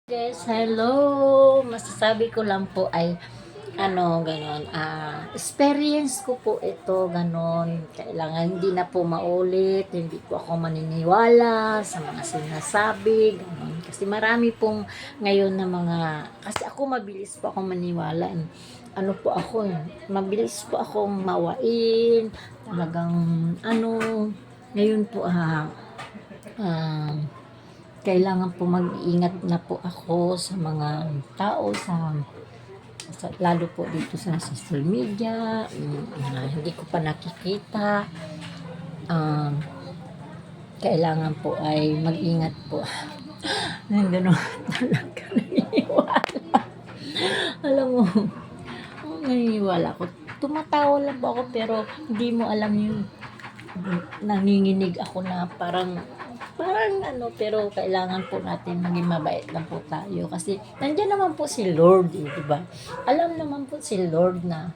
Yes, hello. Masasabi ko lang po ay gano'n, experience ko po ito, gano'n. Kailangan hindi na po maulit, hindi po ako maniniwala sa mga sinasabi, gano'n. Kasi marami pong ngayon na mga, kasi ako mabilis po akong maniwala. Ano po ako, mabilis po akong mawain, talagang ano, ngayon po ah, kailangan po mag-ingat na po ako sa mga tao lalo po dito sa social media, hindi ko pa nakikita. Um, Kailangan po ay mag-ingat po. Ng gano'n talaga naniniwala. Alam mo, naniniwala ako. Tumatawa lang po ako pero hindi mo alam yung nanginginig ako na parang pero kailangan po natin maging mabait lang po tayo kasi nandiyan naman po si Lord, di ba? Alam naman po si Lord na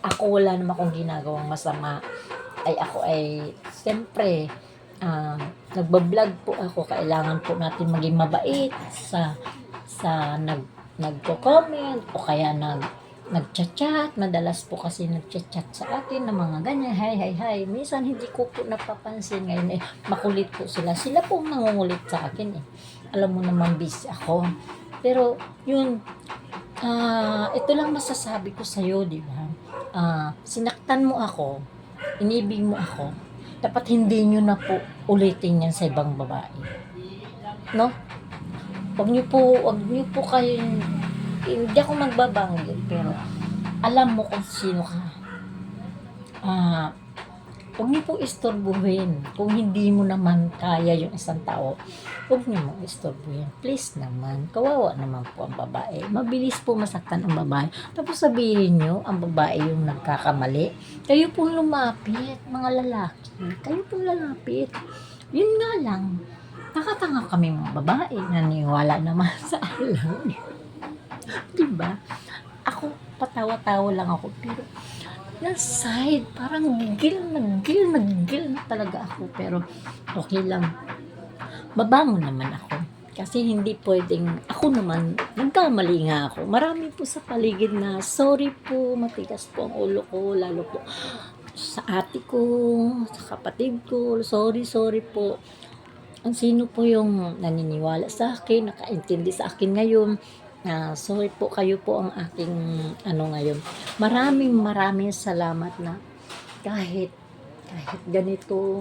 ako wala naman akong ginagawang masama, ako ay siyempre nagbablog po ako, kailangan po natin maging mabait sa nagko-comment o kaya nagchat-chat, madalas po kasi nagchat-chat sa akin ng mga ganyan, hi. Minsan hindi ko po napapansin, ngayon makulit po sila po ang nangungulit sa akin Alam mo naman busy ako. Pero yun, ito lang masasabi ko sa iyo, di ba? Sinaktan mo ako, inibig mo ako, dapat hindi nyo na po ulitin yan sa ibang babae. No? Wag niyo po kayong, hindi ako magbabanggit, pero alam mo kung sino ka. Huwag niyo pong istorbohin. Kung hindi mo naman kaya yung isang tao, huwag niyo mong istorbohin. Please naman, kawawa naman po ang babae. Mabilis po masaktan ang babae. Tapos sabihin niyo, ang babae yung nagkakamali. Kayo pong lumapit, mga lalaki. Kayo pong lalapit. Yun nga lang, nakatanga kami mga babae, naniwala naman sa alam. Diba? Ako, patawa-tawa lang ako, pero na side, parang gigil na talaga ako, pero okay lang, babangon naman ako, kasi hindi pwedeng, ako naman, nagkamali nga ako, marami po sa paligid na, sorry po, matigas po ang ulo ko, lalo po sa ate ko, sa kapatid ko, sorry po, ang sino po yung naniniwala sa akin, nakaintindi sa akin ngayon, sorry po, kayo po ang aking ngayon. Maraming salamat na kahit ganito,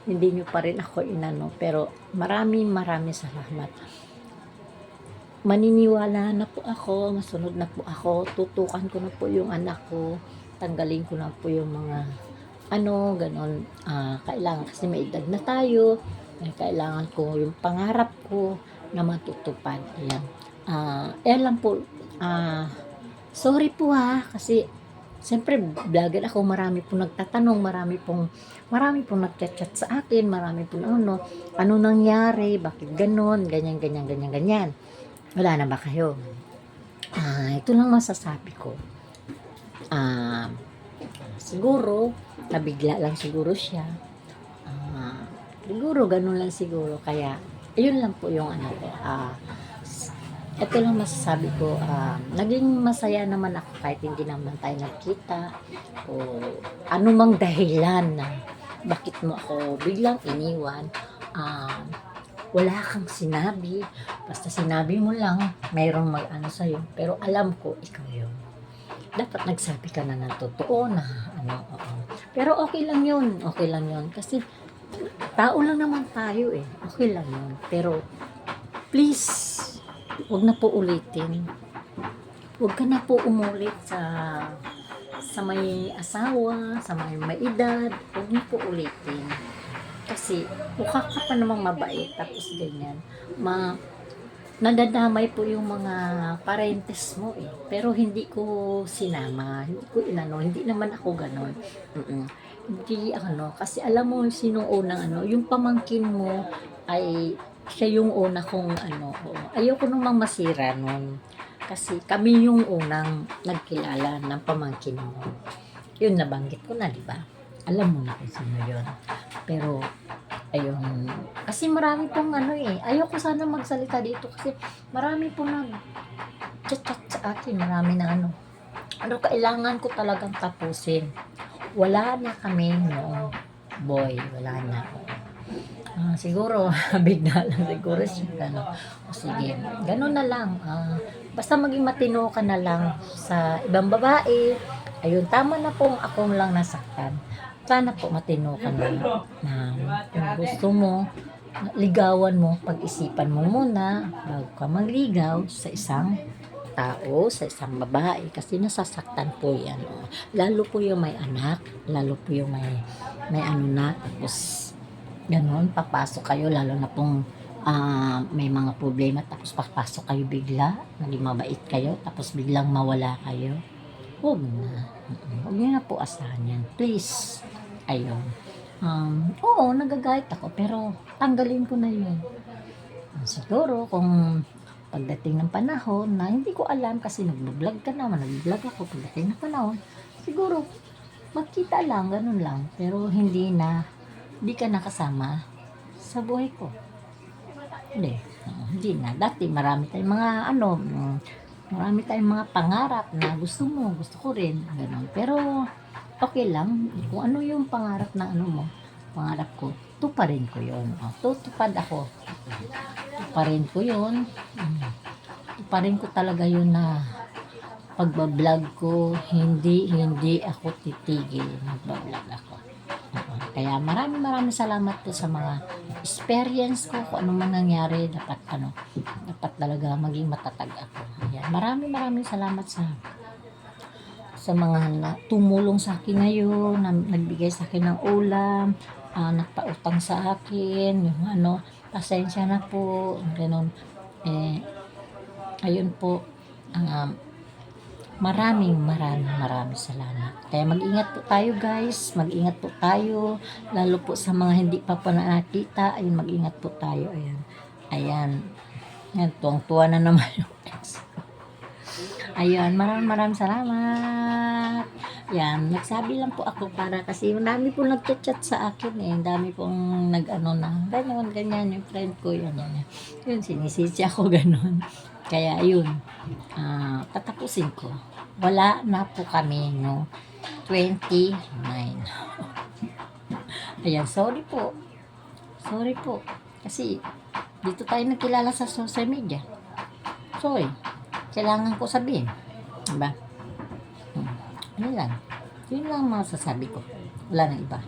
hindi nyo pa rin ako pero maraming salamat. Maniniwala na po ako, masunod na po ako, tutukan ko na po yung anak ko, tanggalin ko na po yung mga ganon. Kailangan kasi may edad na tayo, kailangan ko yung pangarap ko na matutupad. Ayan. Lang po, sorry po kasi siyempre vlogger ako, marami pong nagtatanong, marami pong nagchat-chat sa akin, marami pong ano nangyari, bakit ganon, ganyan. Wala na ba kayo? Ito lang masasabi ko. Siguro, nabigla lang siguro siya. Siguro, ganun lang siguro. Kaya, ayun lang po yung ko. Ito lang masasabi ko. Naging masaya naman ako kahit hindi naman tayo nagkita. O anumang dahilan na bakit mo ako biglang iniwan. Wala kang sinabi. Basta sinabi mo lang, mayroong sa'yo. Pero alam ko, ikaw yun. Dapat nagsabi ka na ng totoo na oo. Pero okay lang yun. Kasi tao lang naman tayo Okay lang yun. Pero please, wag na po ulitin. Wag ka na po umulit sa may asawa, sa may edad. Wag niyo po ulitin. Kasi mukha ka pa namang mabait tapos ganyan. Nadadamay po yung mga parentes mo pero hindi ko sinama, hindi ko hindi naman ako ganon. Hindi kasi alam mo sinong unang yung pamangkin mo ay siya yung una kong ayoko namang masira nun, kasi kami yung unang nagkilala ng pamangkin mo. Yun, nabanggit ko na, di ba? Alam mo na kung sino yun. Pero Ayun. Kasi marami pong ano eh, ayoko sana magsalita dito kasi marami pong nag-chat-chat sa akin, marami na ano. Ano, kailangan ko talagang tapusin. Wala na kami noong boy, wala na. Siguro, bigla lang siguro siya, gano'n. O sige, gano'n na lang. Basta maging matino ka na lang sa ibang babae. Ayun, tama na pong ako lang nasaktan. Sana po matino ka na, na kung gusto mo, ligawan mo, pag-isipan mo muna bago ka magligaw sa isang tao, sa isang babae, kasi nasasaktan po yan. Lalo po yung may anak, lalo po yung may ano na, tapos ganon, papasok kayo, lalo na pong may mga problema, tapos papasok kayo bigla, naging mabait kayo, tapos biglang mawala kayo. Huwag na. Huwag niyo na po asahan yan. Please. Ayun. Oo, nagagayat ako, pero tanggalin ko na yun. Siguro, kung pagdating ng panahon na hindi ko alam, kasi nag-vlog ka naman, nag-vlog ako, pagdating ng panahon, siguro, magkita lang, ganun lang. Pero hindi ka nakasama sa buhay ko. Hindi na. Dati marami tayong mga marami tayong mga pangarap na gusto ko rin, ganun. Pero okay lang kung ano yung pangarap ng pangarap ko, tuparin ko yun. Tutupad ako. Tuparin ko yun. Tuparin ko talaga yun na pagbablog ko, hindi ako titigil, magbablog ako. Kaya maraming salamat po sa mga experience ko, kung ano man nangyari, dapat talaga maging matatag ako. Ayan, maraming salamat sa mga tumulong sa akin ngayon, na nagbigay sa akin ng ulam, nagpautang sa akin, yung pasensya na po, ganun. Ayun po, maraming salamat. Kaya mag-ingat po tayo guys, mag-ingat po tayo, lalo po sa mga hindi pa po nakita, ayun, mag-ingat po tayo. Ayan, tuwang-tuwa na naman yung ex. Ayun, maraming salamat. Yan, nagsabi lang po ako para kasi dami po nagchat-chat sa akin eh. Dami pong na ganyan yung friend ko, yan. Yun, sinisisi ako ganun. Kaya yun, tatapusin ko. Wala na po kami no 29. Ayan, sorry po. Kasi dito tayo nagkilala sa social media. Sorry. Kailangan ko sabihin. Diba? Yun lang masasabi ko. Wala nang iba.